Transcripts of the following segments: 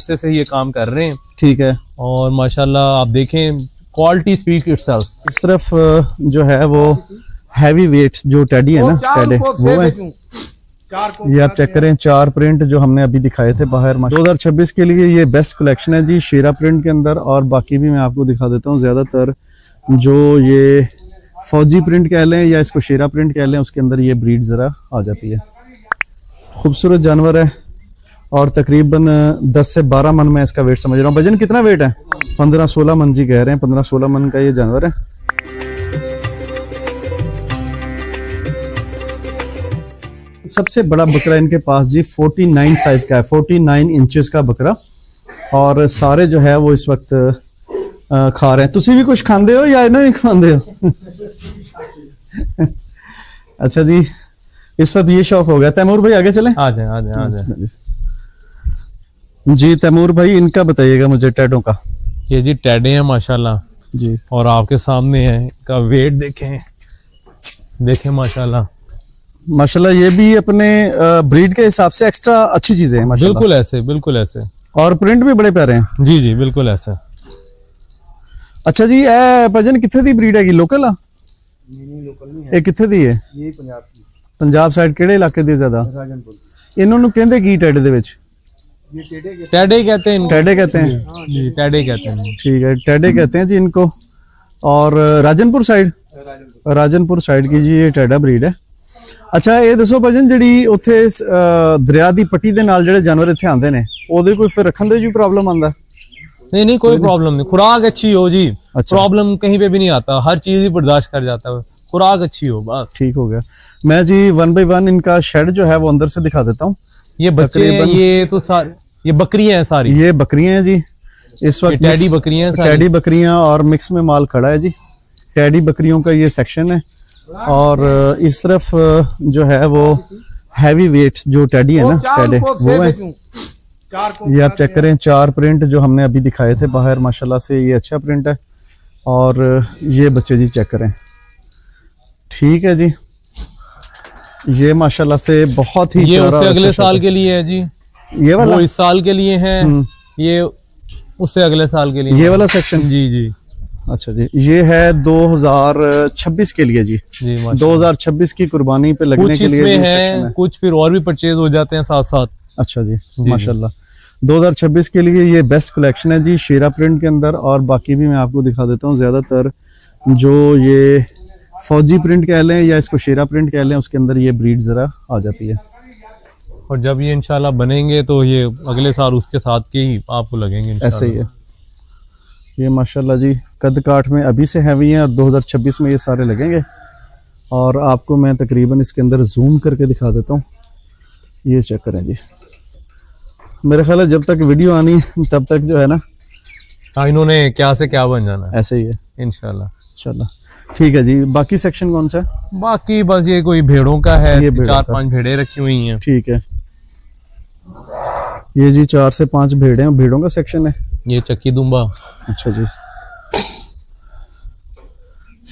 अरसे से ये काम कर रहे हैं। ठीक है। और माशाल्लाह आप देखें क्वालिटी स्पीक इटसेल्फ। इस तरफ जो है वो हैवी वेट जो टेडी है ना, टेडे वो है। ये आप चेक करें, 4 प्रिंट जो हमने अभी दिखाए थे बाहर। 2026 के लिए ये बेस्ट कलेक्शन है जी शेरा प्रिंट के अंदर। और बाकी भी मैं आपको दिखा देता हूँ। ज्यादातर जो ये फौजी प्रिंट कह लें या इसको शेरा प्रिंट कह लें, उसके अंदर ये ब्रीड जरा आ जाती है। खूबसूरत जानवर है और तकरीबन 10 से 12 मन में इसका वेट समझ रहा हूँ। वजन कितना वेट है? 15-16 मन जी कह रहे हैं। 15-16 मन का ये जानवर है। सबसे बड़ा बकरा इनके पास जी 49 साइज का है, 49 इंचेस का बकरा। और सारे जो है वो इस वक्त खा रहे हैं। तुसी भी कुछ खांदे हो या इन्होंने खांदे हो? अच्छा जी, इस वक्त ये शौक हो गया। तैमूर भाई आगे चले। आ जाए आ जाए आ जाए जी। तैमूर भाई इनका बताइएगा मुझे टेडों का। ये जी टेडे हैं माशाल्लाह जी, और आपके सामने है। इनका वेट देखें, देखें माशाल्लाह माशाल्लाह। ये भी अपने ब्रीड के हिसाब से एक्स्ट्रा अच्छी चीजें हैं माशाल्लाह। बिल्कुल ऐसे, बिल्कुल ऐसे। और प्रिंट भी बड़े प्यारे हैं। जी जी बिल्कुल ऐसे। अच्छा जी, भजन कितने दी ब्रीड है? लोकल आ? ये कितने दी है? ये पंजाब की। पंजाब साइड केड़े इलाके दी ज्यादा? राजनपुर। इन्होंने कहते की टेडे दे विच? ये टेडे कहते हैं। टेडे कहते हैं जी, टेडे कहते हैं। ठीक है, टेडे कहते हैं जी इनको। और राजनपुर साइड, राजनपुर साइड की जी ये टेडा ब्रीड है। अच्छा ये दसो भजन, जी उत्थे दरिया की पट्टी के नाल जेडे जानवर इत्थे आंदे ने, ओदे कोई फिर रखन दे जी प्रॉब्लम आंदा? नहीं नहीं, कोई प्रॉब्लम नहीं। खुराक अच्छी हो जी। अच्छा। प्रॉब्लम कहीं पे भी नहीं आता, हर चीज ही बर्दाश्त कर जाता है, खुराक अच्छी हो बस। ठीक हो गया। मैं जी 1 बाय 1 इनका शेड जो है वो अंदर से दिखा देता हूँ। ये बच्चे हैं, ये तो ये बकरियां हैं सारी। ये बकरियां हैं जी इस वक्त। टैडी बकरियां हैं, टैडी बकरियां और मिक्स में माल खड़ा है जी। टैडी बकरियों का ये सेक्शन है। और इस तरफ जो है वो हैवी वेट जो टैडी है ना, टैडे वो है। ये आप चेक करें, 4 प्रिंट जो हमने अभी दिखाए थे बाहर, माशाल्लाह से ये अच्छा प्रिंट है। और ये बच्चे जी चेक करें। ठीक है जी, ये माशाल्लाह से बहुत ही ये उससे अगले साल के लिए है जी। ये वाला वो इस साल के लिए है, ये उससे अगले साल के लिए। ये वाला सेक्शन जी जी। अच्छा जी, ये है 2026 के लिए जी। 2026 की कुर्बानी पे लगने कुछ के लिए इसमें है, कुछ फिर और भी परचेज हो जाते हैं साथ साथ। अच्छा जी, माशाल्लाह। 2026 के लिए ये बेस्ट कलेक्शन है जी शेरा प्रिंट के अंदर। और बाकी भी मैं आपको दिखा देता हूँ। ज्यादातर जो ये फौजी प्रिंट कह लें या इसको शेरा प्रिंट कह लें, उसके अंदर ये ब्रीड जरा आ जाती है। और जब ये इंशाल्लाह बनेंगे तो ये अगले साल उसके साथ के ही आपको लगेंगे। ऐसे ही है ये माशाल्लाह जी। कद काठ में अभी से हैवी हैं और 2026 में ये सारे लगेंगे। और आपको मैं तकरीबन इसके अंदर जूम करके दिखा देता हूँ। ये चेक करें जी। मेरा ख्याल है जब तक वीडियो आनी तब तक जो है ना, हाँ, इन्होंने क्या से क्या बन जाना है। ऐसे ही है इंशाल्लाह। चलो ठीक है जी। बाकी सेक्शन कौन सा है? बाकी बस ये कोई भेड़ों का है, ये भेड़ों 4-5 भेड़े रखी हुई हैं। ठीक है, ये जी 4 से 5 भेड़े हैं, भेड़ों का सेक्शन है। ये चक्की दुम्बा। अच्छा जी,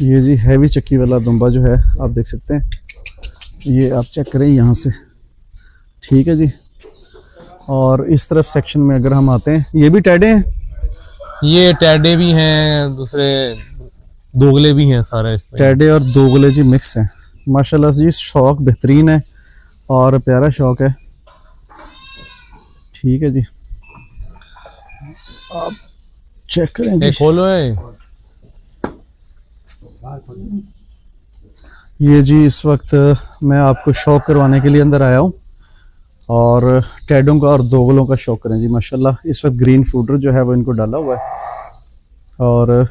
ये जी हैवी चक्की वाला दुम्बा जो है आप देख सकते हैं। ये आप चेक करें यहाँ से। ठीक है जी। और इस तरफ सेक्शन में अगर हम आते हैं, ये भी टैडे हैं। ये टैडे भी हैं, दूसरे दोगले भी हैं, सारा इसमें टैडे और दोगले जी मिक्स हैं। माशाल्लाह जी शौक बेहतरीन है और प्यारा शौक है। ठीक है जी, आप चेक करें जी। खोलो है। ये जी इस वक्त मैं आपको शौक करवाने के लिए अंदर आया हूँ और टैडों का और दोगलों का शौक करें जी। माशाल्लाह इस वक्त ग्रीन फूडर जो है वो इनको डाला हुआ है। और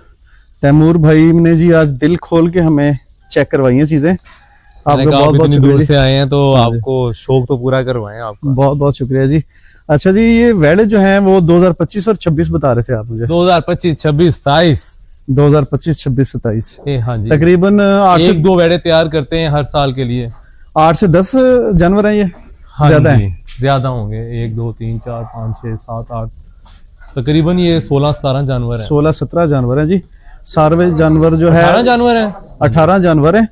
तैमूर भाई ने जी आज दिल खोल के हमें चेक करवाई हैं चीजें। आपका बहुत बहुत शुक्रिया से आए हैं तो आपको शौक तो पूरा करवाएं। आपका बहुत बहुत शुक्रिया जी। अच्छा जी, ये वेड़े जो हैं वो 2025 और 26 बता रहे थे आप मुझे? 2025, 26, 27। 2025, 26, 27 हाँ जी। तकरीबन 8 से 1-2 वेड़े तैयार करते हैं हर साल के लिए। 8 से 10 जानवर हैं ये? हाँ, ज्यादा है? ज्यादा होंगे। 1, 2, 3, 4, 5, 6, 7, 8 तकरीबन ये 16-17 जानवर हैं। 16-17 जानवर हैं जी। सारे जानवर जो है 18 जानवर हैं। 18 जानवर हैं।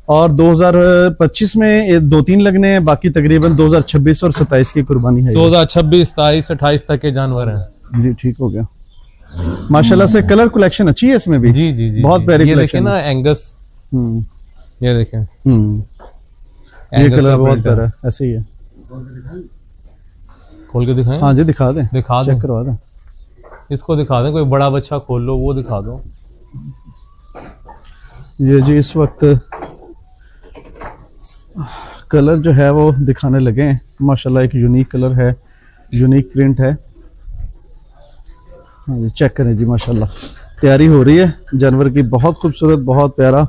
और 2025 में 2-3 लगने हैं, बाकी तकरीबन 2026 और 27 की कुर्बानी है ये। 2026, 27, 28 तक के जानवर हैं। जी ठीक हो गया। माशाल्लाह से कलर कलेक्शन अच्छी है इसमें भी। जी जी जी बहुत जी। प्यारी ये देखें कलेक्शन ना एंगस, हम्म ये देखें ये एंगस कलर का बहुत print है। प्यारा है, ऐसे ही है। खोल के दिखाएं। हाँ जी दिखा दें, दिखा चेक दो, करवा दें। इसको दिखा दें, कोई बड़ा बच्चा खोल लो वो दिखा दो। ये जी इस वक्त कलर जो है वो दिखाने लगे हैं। माशाल्लाह एक यूनिक कलर है, यूनिक प्रिंट है। हाँ जी चेक करें जी, माशाल्लाह तैयारी हो रही है जानवर की, बहुत खूबसूरत, बहुत प्यारा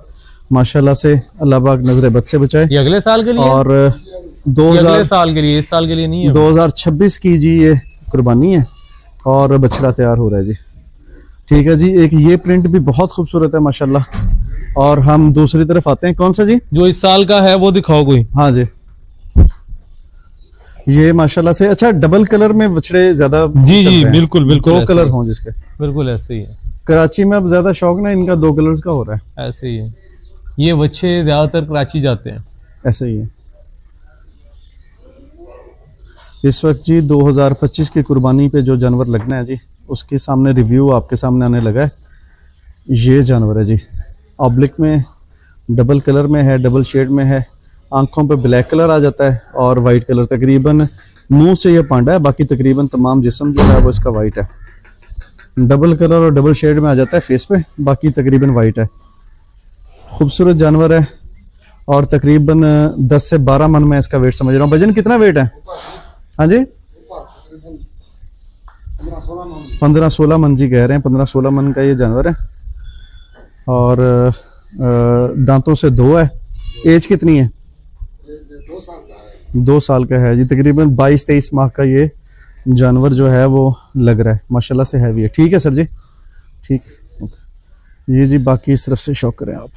माशाल्लाह से। अल्लाह पाक नजर बद से बचाए। ये अगले साल के लिए है? और ये 2000 अगले साल के लिए, इस साल के लिए नहीं है। 2026 की जी ये कुर्बानी है और बछड़ा तैयार हो रहा है जी। ठीक है जी, एक ये प्रिंट भी बहुत खूबसूरत है माशाल्लाह। और हम दूसरी तरफ आते हैं, कौन सा जी? जो इस साल का है वो दिखाओ कोई। हाँ जी, ये माशाल्लाह से अच्छा डबल कलर में बछड़े ज्यादा जी चल जी रहे हैं। बिल्कुल बिल्कुल, 2 ऐसे कलर ही। हों जिसके। बिल्कुल ऐसे ही है, कराची में अब ज्यादा शौक ना इनका 2 कलर्स का हो रहा है। ऐसे ही है। ये बच्चे ज्यादातर कराची जाते हैं। ऐसे ही है। इस वक्त जी 2025 की कुर्बानी पे जो जानवर लगना है जी, उसके सामने रिव्यू आपके सामने आने लगा है। ये जानवर है जी, ऑब्लिक में, डबल कलर में है, डबल शेड में है। आंखों पे ब्लैक कलर आ जाता है और वाइट कलर। तकरीबन मुंह से ये पांडा है, बाकी तकरीबन तमाम जिस्म जो है वो इसका वाइट है। डबल कलर और डबल शेड में आ जाता है फेस पे, बाकी तकरीबन वाइट है। खूबसूरत जानवर है और तकरीबन 10 से 12 मन में इसका वेट समझ रहा हूँ। वजन कितना वेट है? हाँ जी 15-16 मन जी कह रहे हैं। 15-16 मन का ये जानवर है और दांतों से 2 है। एज कितनी है? 2 साल का है जी। तकरीबन 22-23 माह का ये जानवर जो है वो लग रहा है। माशाल्लाह से हैवी है। ठीक है सर जी, ठीक है। ये जी बाकी इस तरफ से शौक करें आप।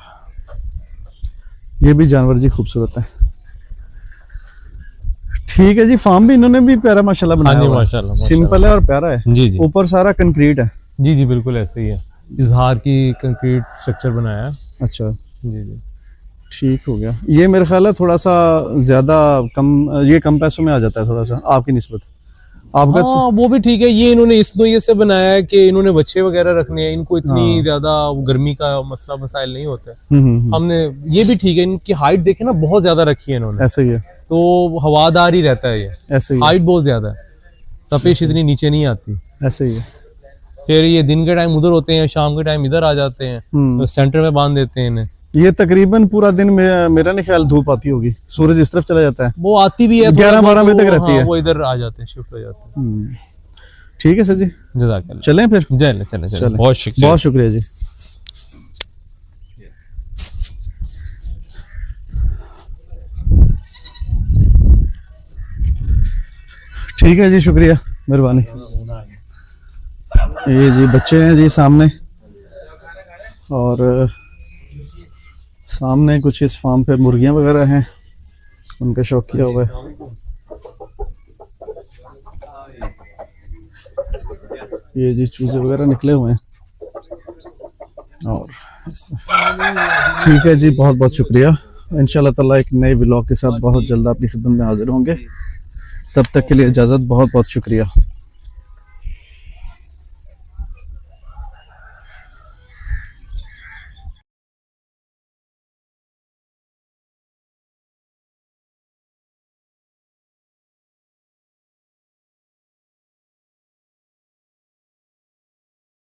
ये भी जानवर जी खूबसूरत है। ठीक है जी, फार्म भी इन्होंने भी प्यारा माशाल्लाह बनाया हाँ जी हुआ है। माशाल्लाह, सिंपल है और प्यारा है। जी जी ऊपर सारा कंक्रीट है। जी जी बिल्कुल ऐसे ही है। इजहार की कंक्रीट स्ट्रक्चर बनाया है। अच्छा जी जी ठीक हो गया। ये मेरे ख्याल है थोड़ा सा ज्यादा कम, ये कम पैसों में आ जाता है थोड़ा सा आपकी निस्बत। आपका हाँ वो भी ठीक है। ये इन्होंने इस नोये से बनाया है कि इन्होंने बच्चे वगैरह रखने हैं, इनको इतनी ज्यादा गर्मी का मसला मसाइल नहीं होता है। हमने ये भी ठीक है। इनकी हाइट देखे ना, बहुत ज्यादा रखी है इन्होंने, ऐसे ही है, तो हवादार ही रहता है ये। ऐसे ही है, हाइट बहुत ज्यादा है, तपिश इतनी नीचे नहीं आती। ऐसे ही है। फिर ये दिन के टाइम उधर होते हैं, शाम के टाइम इधर आ जाते हैं, तो सेंटर में बांध देते हैं इन्हें। ये तकरीबन पूरा दिन मेरा नहीं ख्याल धूप आती होगी, सूरज इस तरफ चला जाता है। वो आती भी है 11-12 बजे तक तो रहती है। वो इधर आ जाते हैं, शिफ्ट हो जाते हैं। ठीक है सर जी, जज़ाकल्लाह। चलें फिर? चलें चलें चलें। चलें, बहुत शुक्रिया। बहुत शुक्रिया जी। ठीक है जी, शुक्रिया, मेहरबानी। ये जी बच्चे हैं जी सामने, और सामने कुछ इस फार्म पे मुर्गियां वगैरह हैं, उनका शौक किया हुआ है। ये जी चूजे वगैरह निकले हुए हैं। और ठीक है जी, बहुत बहुत शुक्रिया। इंशाल्लाह ताला एक नए व्लॉग के साथ बहुत जल्द आपकी खिदमत में हाजिर होंगे। तब तक के लिए इजाज़त, बहुत बहुत शुक्रिया।